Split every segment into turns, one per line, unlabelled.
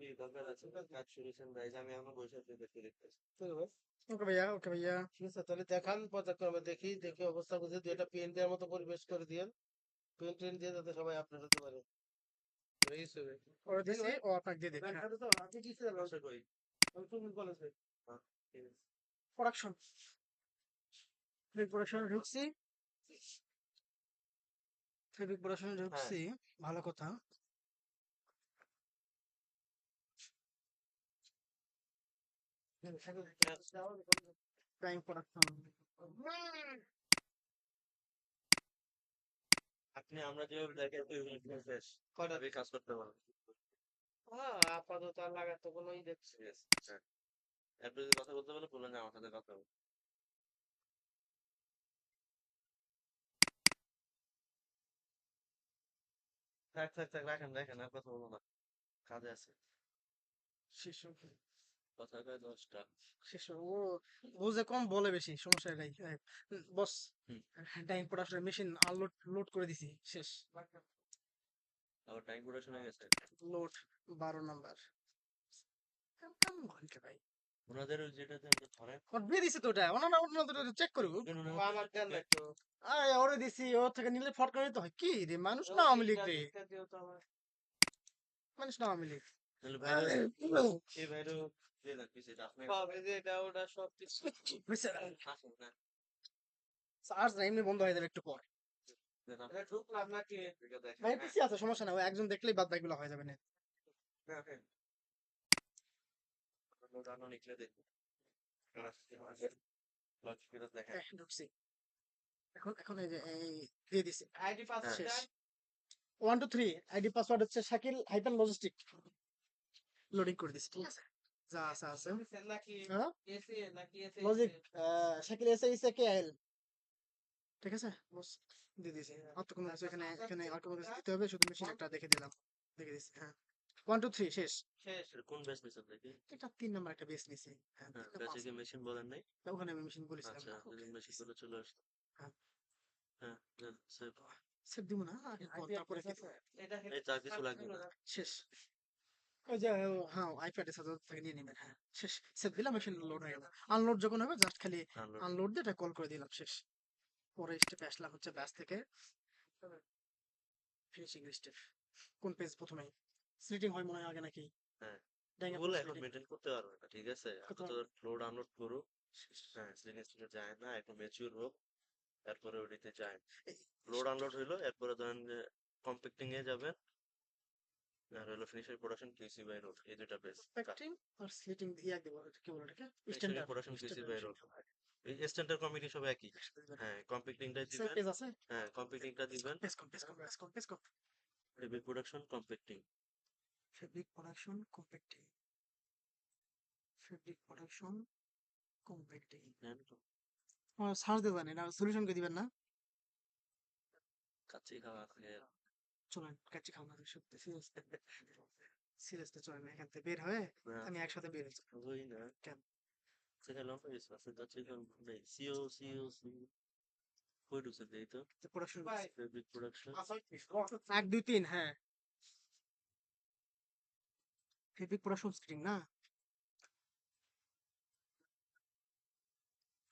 কি দরকার আছে? কাজ শুরুছেন ভাই, আমি এখনো বসে আছি দেখতে দেখতেছি।
ওকে ভাইয়া, ওকে ভাইয়া।
ঠিক আছে, তাহলে দেখান পর্যায়ক্রমে দেখি দেখে অবস্থা বুঝে দুইটা পেন দেওয়ার মতো পরিবেশ করে দিয়েন। পেন টেন দিয়ে যাতে সবাই আপডেট হতে পারে। রইস হবে।
ওরা
ঠিক
দিছি,
ভাই,
ও আপনাকে দিয়ে দেখি।
দেখাতে তো আপনি কি ছিলেন?
বসে কই?
তুমি বলেছে।
হ্যাঁ, ঠিক আছে।
প্রোডাকশন, প্রোডাকশনে ঢুকছি, প্রোডাকশনে
হ্যাঁ,
ঢুকছি। ভালো কথা। Prime production.
আপনি আমরা যেভাবে দেখে বেশ কয়টা দিয়ে কাজ করতে পারবেন।
হ্যাঁ, আপাতত আর লাগার তো কোনোই দেখছি।
ঠিক আছে, হ্যাঁ। এরপর যদি কথা বলতে বলে বললেন যে আমার সাথে কথা বলুন। থাক থাক থাক, রাখেন রাখেন, আর কথা বলবো না, কাজে আছে।
শিশু,
কথা কয় 10টা।
শিশু ও বুঝে কম বলে বেশি, সমস্যা নাই। বস,
হুম।
টাইম প্রোডাকশনের মেশিন আনলোড লোড করে দিছি, শেষ।
আবার টাইম প্রোডাকশন হয়ে গেছে।
Load 12 number. কেমন ঘন্টা ভাই,
ওনাদের ওই যেটাতে ধরেন
ওর দিয়ে দিছে তো, ওটা ওনারা চেক করবো।
ও আমার দেন না একটু।
আরে ওরে দিছি, ওর থেকে নিলে ফট করে নিতে হয় কি রে, মানুষ না
ওই
আওয়ামী লীগ
লিঙ্কটা
রে,
লিঙ্কটা দিও তো আমার।
মানুষ না আওয়ামী লীগ।
তাহলে ভাইরো, এই ভাইরো দিয়ে দেন পিছিয়ে আপনি
সব এই যে এটা ওটা সব কিছু।
বুঝছে?
আসুন না,
চার্জ না, এমনি বন্ধ হয়ে যাবে একটু পর।
দেন আপনি
এটা ঢুকলাম নাকি?
এটা দেখেন।
ভাই
হ্যাঁ,
পিছিয়ে আছে, সমস্যা না, ও একজন দেখলেই বাদ বাকিগুলো হয়ে যাবে না।
হ্যাঁ, হ্যাঁ। নোটানো লিখলে দেখুন। লজিক দেখেন।
ঢুকছি। এখন এখন এই যে এই দিয়ে দিছি,
আইডি পাসওয়ার্ড
শেষ।
দেন।
1 2 3 আইডি পাসওয়ার্ড হচ্ছে শাকিল হাইফেন লজিস্টিক। লোডিং করে দিছি, ঠিক আছে, যা আছে আছে।
দিছেন নাকি?
হ্যাঁ,
এসি নাকি AC?
Logic, Shakil S S K L, ঠিক আছে বস, দিয়ে দিছি। আর তো কোনো কিছু এখানে এখানে আর কোনো কিছু দিতে হবে, শুধু মেশিন একটা দেখে দিলাম, দেখে দিছি। হ্যাঁ, 1 2 3 শেষ।
শেষ।
কোন বেস নিছেন দেখি?
এটা 3 নাম্বার একটা বেস নিছি। হ্যাঁ,
হ্যাঁ,
3 না
বেসে
5,
কি মেশিন বলেন নাই?
ওখানে আমি মেশিন বলেছিলাম
আচ্ছা,
না,
যদি
ওকে
মেশিন
দিছি।
গুলো চলে আসতো।
হ্যাঁ,
হ্যাঁ, দেন সেভ।
সেভ দিব না আগে, তারপরে কি
এটা
এই আর কিছু লাগবে না।
শেষ। ওই যে হ্যাঁ, আইপ্যাডের সাথে থেকে নিয়ে নেবেন। হ্যাঁ, শেষ। সেভ দিলাম, মেশিন লোড হয়ে গেল। আনলোড যখন হবে জাস্ট খালি
আনলোড।
আনলোড দিয়ে এটা কল করে দিলাম, শেষ। পরে স্টেপে আসলাম হচ্ছে ব্যাস থেকে ফিনিশিং স্টেপ। কোন পেজ প্রথমে স্লিটিং হয় মনে হয় আগে নাকি?
হ্যাঁ,
ড্যাঙে
ওগুলো
পুরো
এখন
স্লিটিং
মেনটেন করতে পারবে না, ঠিক আছে?
কত?
আপাতত লোড আনলোড করুক। হ্যাঁ, সিরিয়াসলি যায় না, একটু ম্যাচিউর হোক, তারপরে ওটিতে যায়। লোড আনলোড হইলো, এরপরে ধরেন যে কম্প্যাক্টিং এ যাবেন, আর হলো finisher production QC by road, এই দুটা বেস।
কম্প্যাক্টিং আর স্লিটিং ইয়া দেবো, কি বলে এটাকে,
finisher
standard
production QC by
standard
road, এই স্ট্যান্ডার্ড কমিটি সব একই। হ্যাঁ, কম্প্যাক্টিংটা
সেম
দিবেন।
পেজ আছে।
হ্যাঁ, কম্প্যাক্টিংটা দিবেন।
পেজ কম, পেজ কম, পেজ কম, পেজ কম।
Heavy production compacting.
Fabric production compacting, fabric production compacting.
জানেন তো,
সার্চ দিয়ে জানেন আর সলিউশন কে দিবেন না।
কাচ্চি খাওয়া আছে।
চলেন কাচ্চি খাওয়া না, সত্যি সিরিয়াস, সিরিয়াসলি চলেন এখান থেকে বের হয়ে
না,
আমি একসাথে বের হয়েছি।
ওই না,
কেন?
সেটা লম্বা হয়েছে, আছে কাচ্চি খাওয়া নেই। সিও সিও সি কই ঢুকছে দেই তো।
Production
fabric production.
1 2 3, হ্যাঁ, ফেব্রিক প্রোডাকশন স্ক্রিন না,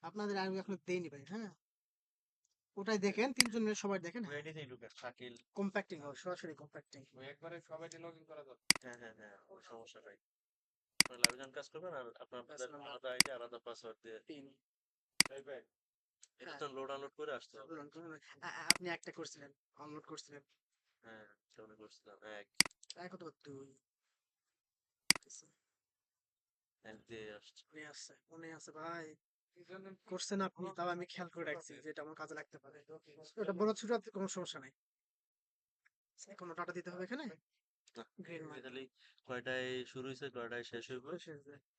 আপনাদের আমি এখন দেইনি ভাই। হ্যাঁ, ওটাই দেখেন, 3 জন মিলে সবাই দেখেন। হ্যাঁ,
ওইটাতেই ঢুকে শাকিল।
কম্প্যাক্টিং ও সরাসরি কম্প্যাক্টিং।
ওই একবারে সবাইকে লগইন করা যাবে।
হ্যাঁ হ্যাঁ হ্যাঁ, কোনো সমস্যা নাই। আপনার লাইভে যখন কাজ করবেন আর
ব্যাস
আপনাদের
নাম্বার
আলাদা আইডি আলাদা পাসওয়ার্ড দিয়ে
3।
তাই ভাই?
এটা
হ্যাঁ,
তো লোড আনলোড করে আসতে হবে।
আপনি একটা করছিলেন, আনলোড করছিলেন।
হ্যাঁ, সেটা করছিলাম এক
কত 2
এক দিয়ে আসছে।
মনে আছে, মনে আছে ভাই, করছেন আপনি, তাও আমি খেয়াল করে রাখছি যে এটা আমার কাজে লাগতে পারে। ওটা বড় ছোট কোনো সমস্যা নাই। কোনো ডাটা দিতে হবে এখানে,
না,
গ্রিন মার্ক
খালি কয়টায় শুরু হয়েছে কয়টায় শেষ হইব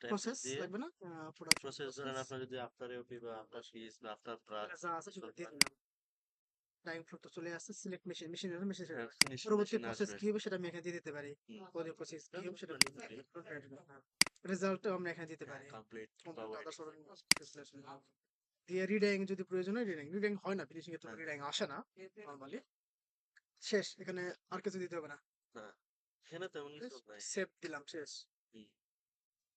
টাইপ
প্রসেস
দিয়ে।
লাগবে না, প্রোডাকশন
প্রসেস ধরেন
প্রসেস,
আপনার যদি আফটার এওপি বা আফটার পিস বা আফটার ব্রাক
যা আছে সেটা দিয়ে দিলাম। টাইম ফ্লো তো চলে আসছে, select machine, machine machine
finishing
পরবর্তী
মেশিন
প্রসেস
আসবে।
কি হবে সেটা আমি এখানে দিয়ে দিতে পারি। পরে প্রসেস কি হবে সেটা রেজাল্টও আমরা এখানে দিতে পারি।
কমপ্লিট
কমপ্লিট
পাওয়ার।
আদার্স দিয়ে রিডাইং যদি প্রয়োজন হয়, রিডাইং রিডাইং হয় না ফিনিশিং এ, তো রিডাইং আসে না নরমালি। শেষ, এখানে আর কিছু দিতে হবে না।
না, এখানে তেমন কিছু নাই।
সেভ দিলাম, শেষ
হুম।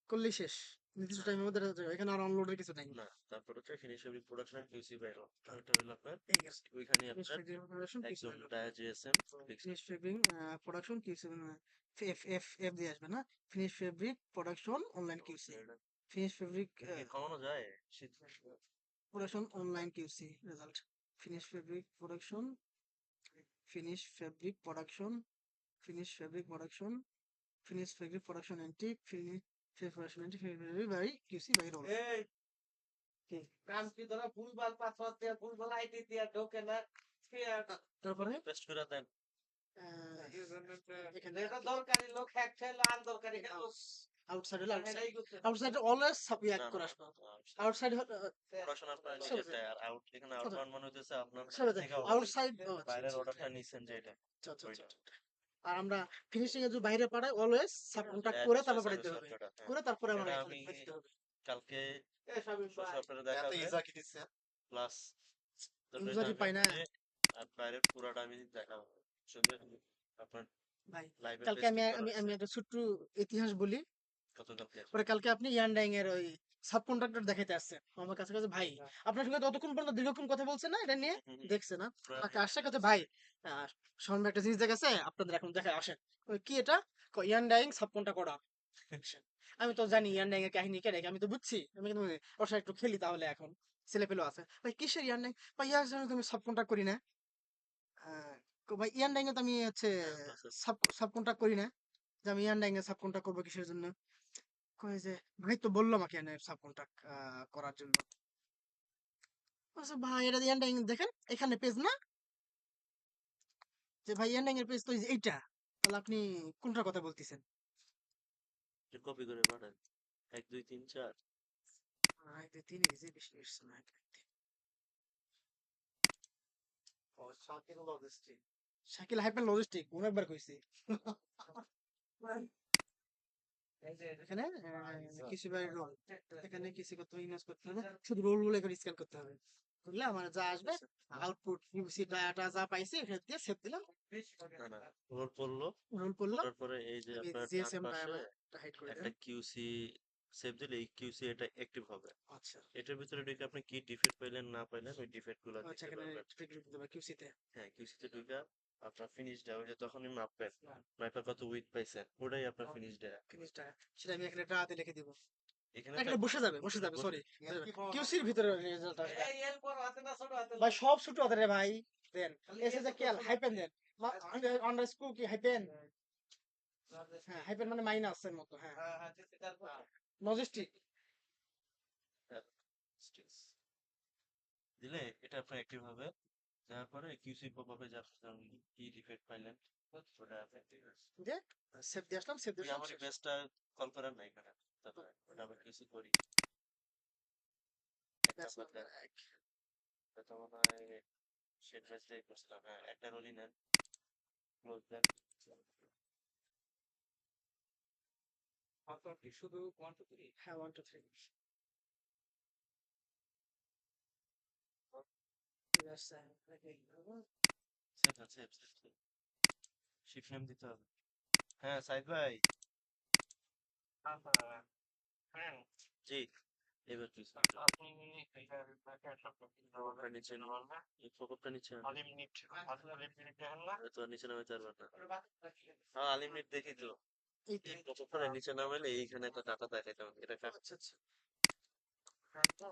করলেই শেষ। নির্দিষ্ট
হ্যাঁ।
টাইমের মধ্যে এটা হয়ে যাবে। এখানে আর আনলোডের কিছু নাই।
না, তারপর হচ্ছে ফিনিশ ফেব্রিক প্রোডাকশন কিউসি বাইর ওটা হলো আপনার
এই গেছে।
ওইখানে
ফিনিশ
আপনার
ফেব্রিক প্রোডাকশন কিউসি
একদম
বাইর।
Dia GSM
finish fabric production QC, F F F দিয়ে আসবে না? Finish fabric production online QC. Finish fabric
কমানো যায় শীত
production online QC result. Finish fabric production, finish fabric production, finish fabric production, finish fabric production entry, finish production entry by QC by roll.
এই
কি?
কাম কি ধরো ভুলভাল password দিয়া ভুলভাল আইডি দিয়া ঢোকে না
তারপরে
পেস্ট করে দেন।
এখানে
এটা দরকারি লোক হ্যাক চাইলো আনদরকারি লোক
আউটসাইড হলো আউটসাইড।
এটাই করতে
আউটসাইড অলওয়েজ সাবইয়াক
না,
করে
না,
আসবে।
না,
আউটসাইড
প্রোডাকশন আপনার
সবে
নিজের দেয় আর আউট এখানে আউটবাউন্ড মানে হইতেছে আপনার থেকে order
আউটসাইড।
বাইরের অর্ডারটা নিছেন যেটা ওইটা
আর আমরা ফিনিশিং এ যদি বাইরে পাঠাই অলওয়েজ সাব কন্টাক্ট করে তারপর পাঠাইতে হবে। করে তারপরে আমরা
এটা
এখানে
আমি
দিতে হবে।
কালকে
এই শামিম ভাই
আপনারা দেখাবে প্লাস
ইউজারই পাই না
আর বাইরের পুরাটা আমি দেখাবো সুন্দর আপনার
ভাই।
লাইভে
কালকে আমি আমি আমি একটা ছোট্ট ইতিহাস বলি।
গতকালকে
পরে কালকে আপনি ইয়ানডাইং এর ওই সাব কন্ট্রাক্টর দেখাইতে আসছেন আমার কাছে, কাছে ভাই আপনার সঙ্গে ততক্ষণ পর্যন্ত দীর্ঘক্ষণ কথা বলছে না এটা নিয়ে, দেখছে না? তাকে আসছে কাছে ভাই শর্মা একটা জিনিস দেখাচ্ছে আপনাদের এখন দেখা আসেন। ওই কি এটা? ইয়ানডাইং সাব কন্ট্রাক্টর। আমি তো জানি ইয়ানডাইং এর কাহিনী কে রেখে, আমি তো বুঝছি, আমি কিন্তু ওর সাথে একটু খেলি তাহলে এখন ছেলে পেলেও আছে। ভাই কিসের ইয়ানডাইং? ভাই ইয়ার জন্য তুমি সাব কন্ট্রাক্ট করি না? ভাই ইয়ানডাইং এ তো আমি হচ্ছে সাব কন্ট্রাক্ট করি না, যে আমি ইয়ানডাইং এ সাব কন্ট্রাক্ট করবো কিসের জন্য? কয় যে ভাই তো বললো আমাকে এখানে সাব কন্ট্রাক্ট করার জন্য। বলছে, ভাই এটা ইয়ানডাইং দেখেন এখানে পেজ না, যে ভাই ইয়ানডাইং এর পেজ তো এই যে এইটা, তাহলে আপনি কোনটার কথা বলতেছেন?
কপি করে পাঠান 1 2 3 4
তিন ইজি বেশি এসছে না।
Shakil logistic
Shakil hyphen logistic অনেকবার কইছি।
এই যে
এখানে কিছু বার রোল, এখানে কিছু করতে হবে, ইমেজ করতে হবে, শুধু রোল গুলো করে স্ক্যান করতে হবে। বুঝলে আমার যা আসবে আউটপুট ইউসি ডাটা যা পাইছি এখানে দিয়ে সেভ দিলাম,
না না রোল পড়লো
রোল পড়লো।
তারপরে এই যে
আমি
আপনার ডান
জিএসএম
পাশে
হাইড করে
একটা
দিলাম।
কিউসি সেভ দিলে এই কিউসি এটা অ্যাক্টিভ হবে
আচ্ছা
এটার ভিতরে ঢুকে আপনি কি ডিফেক্ট পাইলেন না পাইলেন ওই ডিফেক্ট গুলো
আচ্ছা,
দিতে
এখানে
পারবেন
ফিল্টার দিতে হবে কিউসিতে।
হ্যাঁ কিউসিতে ঢুকে আপনার ফিনিশ দেওয়া ওই যে তখনই মাপবেন মাপে কত উইথ পাইছেন ওটাই আপনার ফিনিশ দেয়া
ফিনিশটা সেটা আমি এখানে ডাতে লিখে দিব।
এখানে
এখানে বসে যাবে, বসে যাবে, সরি কিউসির ভিতরে রেজাল্ট আসবে।
এই এর পর আছে না ছোট হাতে
ভাই সব ছোট হাতের রে ভাই। দেন এসে যে কেল হাইপেন দেন, আন্ডারস্কোর কি হাইপেন? হ্যাঁ হাইপেন মানে মাইনাস এর মতো। হ্যাঁ
হ্যাঁ হ্যাঁ তারপর
লজিস্টিক।
দিলে এটা আপনার অ্যাক্টিভ হবে যাওয়ার পরে কিউসি পপ আপে যাবেন কি ডিফেক্ট পাইলেন ওটা অ্যাক্টিভ আছে
দে সেভ দিয়ে আসলাম, সেভ
ওই
দিয়ে
আমার ইমেজটা কল করেন না এখানে তারপরে ওটা আবার কিউসি করি একটা আপনার এটা মনে হয় শেড ম্যাচ দিয়ে করছিলাম হ্যাঁ একটা রোলই নেন ক্লোজ দেন
শুধু 1 2 3
হ্যাঁ 1 2 3
সেভ না save save save shift name দিতে হবে হ্যাঁ সাইদ ভাই
হ্যাঁ
জি এবার প্লিজ
আপনি এটা
ফোকপটা নিচে এই ফোকপটা নিচে
আনলিমিটেড দেখেন না
তো নিচে নামাইতে পারবেন না হ্যাঁ আনলিমিটেড দেখি তো
এই
এই ফোকপটা নিচে নামাইলে এইখানে একটা ডাটা দেখাইতে হবে এটা
আচ্ছা আচ্ছা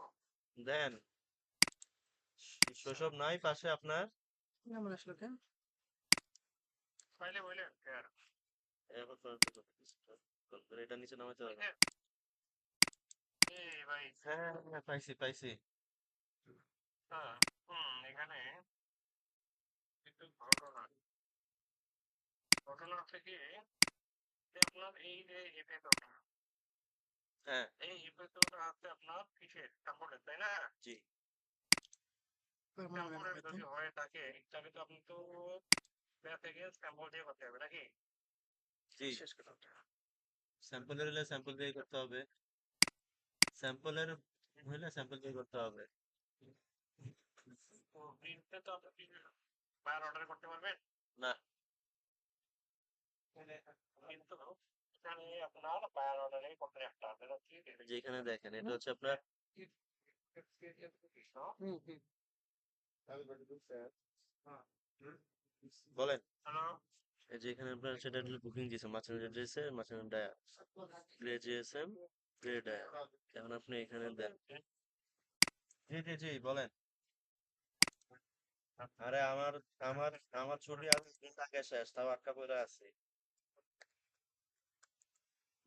দেন শৈশব নাই পাশে আপনার
কেমন আসলো কেন?
ফাইলে বলে
এবার এটা নিচে নামাইতে হবে
এই ভাই
হ্যাঁ হ্যাঁ পাইছি পাইছি
হ্যাঁ এখানে কিন্তু ঘটনা থেকে আপনার এই যে এপিসোডটা
হ্যাঁ
এই এপিসোডটা আছে আপনার কিসের সাপোর্টের তাই না
জি
সাপোর্টের যদি হয়ে থাকে তাহলে তো আপনি তো থেকে স্যাম্পল দিয়ে করতে হবে নাকি
জি
শেষ কথা।
স্যাম্পলের হলে স্যাম্পল দিয়ে করতে হবে স্যাম্পলের হলে স্যাম্পল দিয়ে করতে হবে
তো প্রিন্টে তো আপনি বায়ার অর্ডার করতে পারবেন
না যেখানে দেখেন এটা হচ্ছে আপনার
হুম হুম
বলেন এই যে এখানে আপনার সেটা বুকিং দিয়েছে মাঝখানে দিয়েছে মাঝখানে dia grey GSM grey dia এখন আপনি এখানে দেন জি জি জি বলেন আরে আমার আমার আমার ছুটি আজ দিন আগে শেষ তাও আটকা পড়ে আছে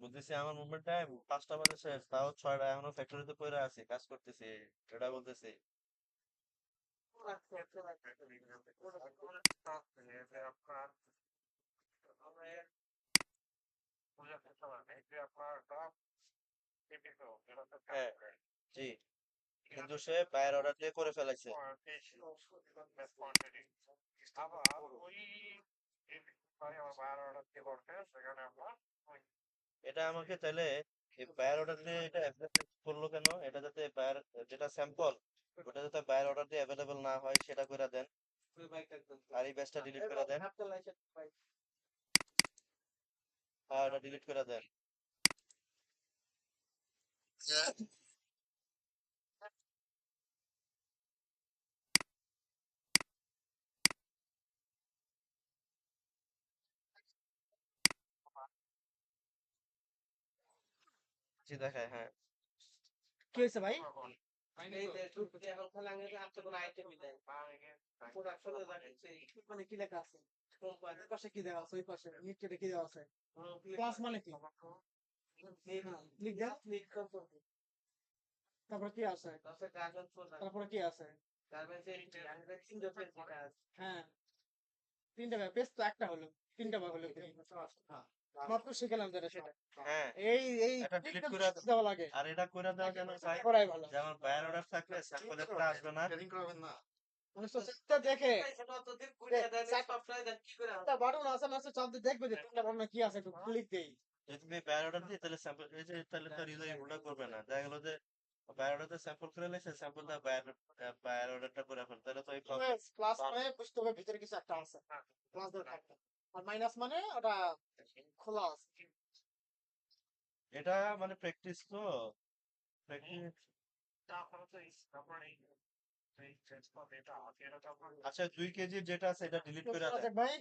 বলতেছি আমার মুভমেন্ট টাইম 5টা বাজে শেষ তাও 6টা এখনো ফ্যাক্টরিতে পড়ে আছি কাজ করতেছি এটা বলতেছি হ্যাঁ জি কিন্তু সে বাইরের অর্ডার দিয়ে করে ফেলেছে এটা আমাকে তাহলে এই বায়ার অর্ডার দিয়ে এটা অ্যাভেলেবল করলো কেন এটা যাতে বায়ার যেটা স্যাম্পল ওটা যাতে বায়ার অর্ডার দিয়ে অ্যাভেলেবল না হয় সেটা করে দেন আর এই ব্যাচটা ডিলিট করে দেন আর এটা ডিলিট করে দেন জি দেখায় হ্যাঁ
কি হয়েছে ভাই মানে কি লেখা আছে ওই পাশে কি দেওয়া আছে ওই পাশে নিচে কি দেওয়া আছে ক্লাস মানে কি লিখ দাও তারপরে কি আছে তারপরে কি আছে হ্যাঁ তিনটা পেজ তো একটা হলো তিনটা বার হলো মাত্র শিখলাম যেটা সেটা
হ্যাঁ
এই
এটা ডিলিট
technical
করে
process দেওয়া লাগে
আর এটা করে দেওয়া কেন ভাই
করাই ভালো
যেমন বায়ার অর্ডার থাকলে স্যাম্পল একটা আসবে না
মানুষ তো চেকটা দেখে চারটা বাটন আছে মানুষ তো চাপ দিয়ে দেখবে যে তিনটা বাটনে কি আছে একটু ক্লিক দেই
যদি তুমি বায়ার অর্ডার দিই তাহলে স্যাম্পল এই যে তাহলে তো হৃদয় ওটা করবে না দেখা গেল যে বায়ার অর্ডারতে স্যাম্পল করে লেছে স্যাম্পলটা বায়ার অর্ডারটা করে ফেল তাহলে তো এই
প্লাস মানে বুঝতে হবে ভিতরে কিছু একটা আছে প্লাস ধরে থাকবে আর মাইনাস মানে ওটা খোলা আছে
এটা মানে প্র্যাকটিস তো প্র্যাকটিস আচ্ছা 2 কেজি যেটা আছে এটা ডিলিট করে দেন
রাজাক ভাই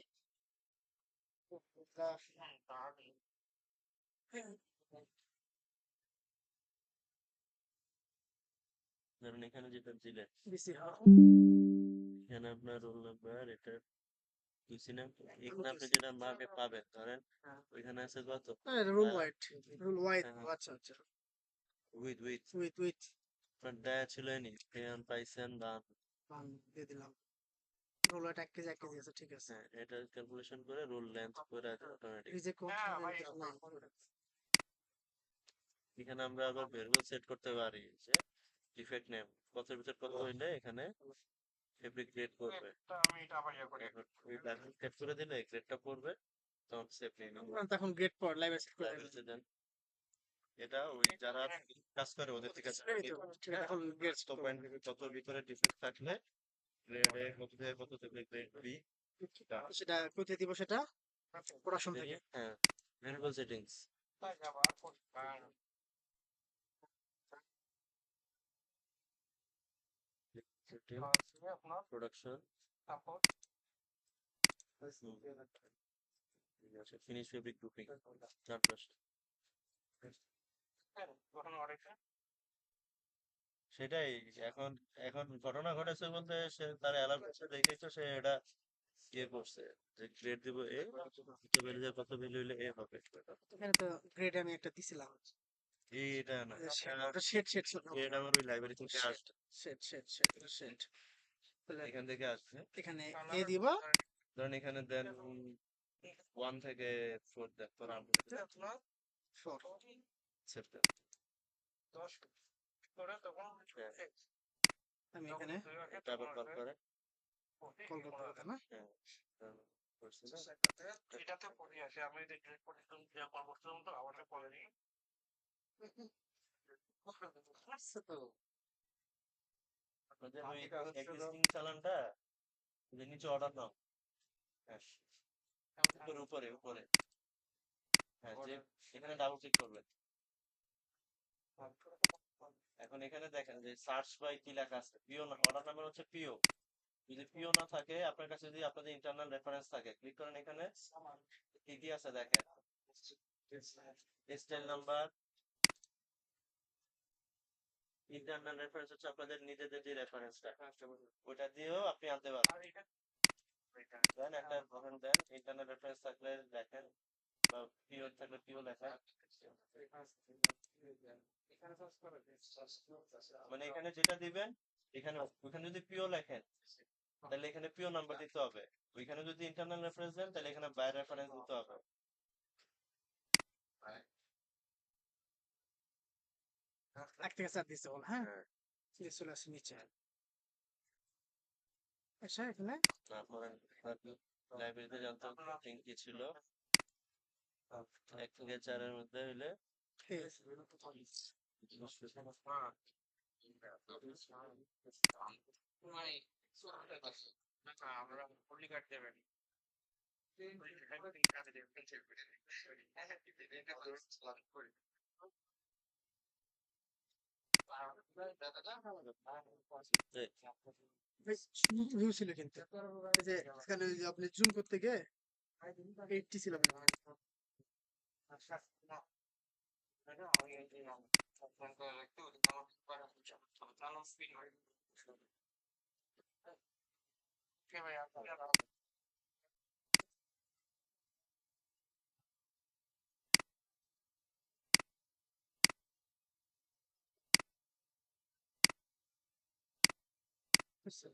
ধরুন এখানে যেটা দিলেন
বিসি হ্যাঁ
এখানে আপনার রোল নাম্বার এটা কিউসি নাম এখানে আপনি যেটা মার্কে পাবেন ধরেন ওইখানে আছে কত
রুল হোয়াইট
হ্যাঁ
আচ্ছা আচ্ছা
উইথ
উইথ
আপনার দেয়া ছিল নি ফেয়ান পাইছেন দান
দিয়ে দিলাম রুল হোয়াইট 1 কেজি আছে ঠিক আছে
হ্যাঁ এটা ক্যালকুলেশন করে রোল লেন্থ করে আছে অটোমেটিক
রিজেক্ট
এখানে আমরা আবার ভেরিয়েবল সেট করতে পারি যে ডিফেক্ট নেম কত ভিতর কত হইলে এখানে ফেব্রিক গ্রেড করবে ওই ব্যালেন্স সেট করে দিলে গ্রেডটা করবে তখন সেভ নিয়ে নেবে
তখন গ্রেড পর লাইভ সেট করে
লাইব্রেরিতে দেন এটা ওই যারা কাজ করে ওদের থেকে
এখন গ্রেড
তো পয়েন্ট কত ভিতরে ডিফেক্ট থাকলে গ্রেড এ কত থেকে কত থেকে গ্রেড বি
সেটা কোথায় দিব সেটা প্রোডাকশন থেকে
হ্যাঁ variable settings production finish fabric grouping 4 সেটাই এখন এখন ঘটনা ঘটেছে বলতে সে তার অ্যালার্ম দেখেই তো সে এটা ইয়ে করছে যে গ্রেড দিব এ এটা বেড়ে যায় কত ভ্যালু হইলে এ হবে
এখানে তো গ্রেড আমি একটা দিছিলাম
এটা না
ওটা শেড
এটা আমার ওই লাইব্রেরি থেকে আসছে
শেড
এখান থেকে আসছে
এখানে এ দিব
ধরেন এখানে দেন 1 থেকে 4 দেন তোর সেপ্টেম্বর
আমি এখানে
এটা আবার কল করে
কল করতে হবে না
হ্যাঁ করছে না
আসছে তো
আপনাদের ওই এক্সিস্টিং চালানটা ওই যে নিচে অর্ডার নাও হ্যাঁ উপরে উপরে উপরে হ্যাঁ, যে এখানে ডাবল ক্লিক করবেন। এখন এখানে দেখেন যে সার্চ বাই কি লেখা আছে, পিও না, অর্ডার নাম্বার হচ্ছে পিও। যদি পিও না থাকে, আপনার কাছে যদি আপনাদের ইন্টারনাল রেফারেন্স থাকে, ক্লিক করেন এখানে, কি কি আছে দেখেন, স্টাইল নাম্বার, ইন্টারনাল রেফারেন্স হচ্ছে আপনাদের নিজেদের যে রেফারেন্সটা, ওটা দিয়েও আপনি আনতে পারবেন। দেন একটা ধরেন দেন, ইন্টারনাল রেফারেন্স থাকলে দেখেন, বা পিও থাকলে পিও লেখা, মানে এখানে যেটা দিবেন, এখানে ওখানে যদি পিও লেখেন তাহলে এখানে পিও নাম্বার দিতে হবে, ওইখানে যদি ইন্টারনাল রেফারেন্স দেন তাহলে এখানে বাই রেফারেন্স দিতে হবে।
এক থেকে চার দিতে বল, হ্যাঁ,
হ্যাঁ।
দিয়ে চলে আসি নিচে। আচ্ছা, এখানে
তারপরে লাইব্রেরিতে জানতাম কি ছিল, 1 থেকে 4 এর মধ্যে হইলে
এই ভিউ ছিল কিন্তু, এই যে এখানে ওই যে আপনি জুম করতে গিয়ে 80 ছিল কিন্তু। বুঝছেন?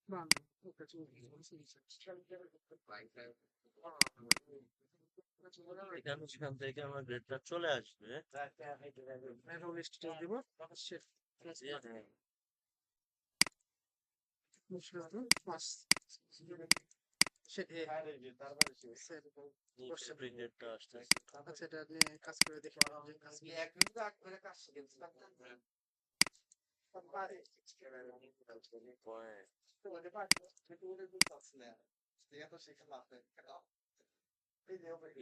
না, না, ওটা চলে গেছে।
এখান থেকে আমার গ্রেডটা চলে আসবে।
রোল স্ট্যাটাস দিব, সেট পাস সেট এ সেট বসে।
গ্রেডটা আসতেছে।
আচ্ছা, এটা নিয়ে কাজ করে দেখি যে কাজ কি।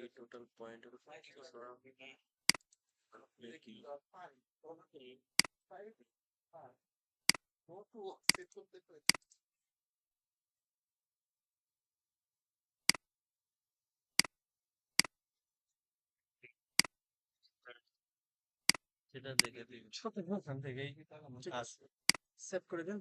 এই টোটাল পয়েন্ট কি? সেটা দেখে দিন,
ছোট
ওখান থেকেই
ঠিক আছে,
আসবে।
সেভ করে দিন।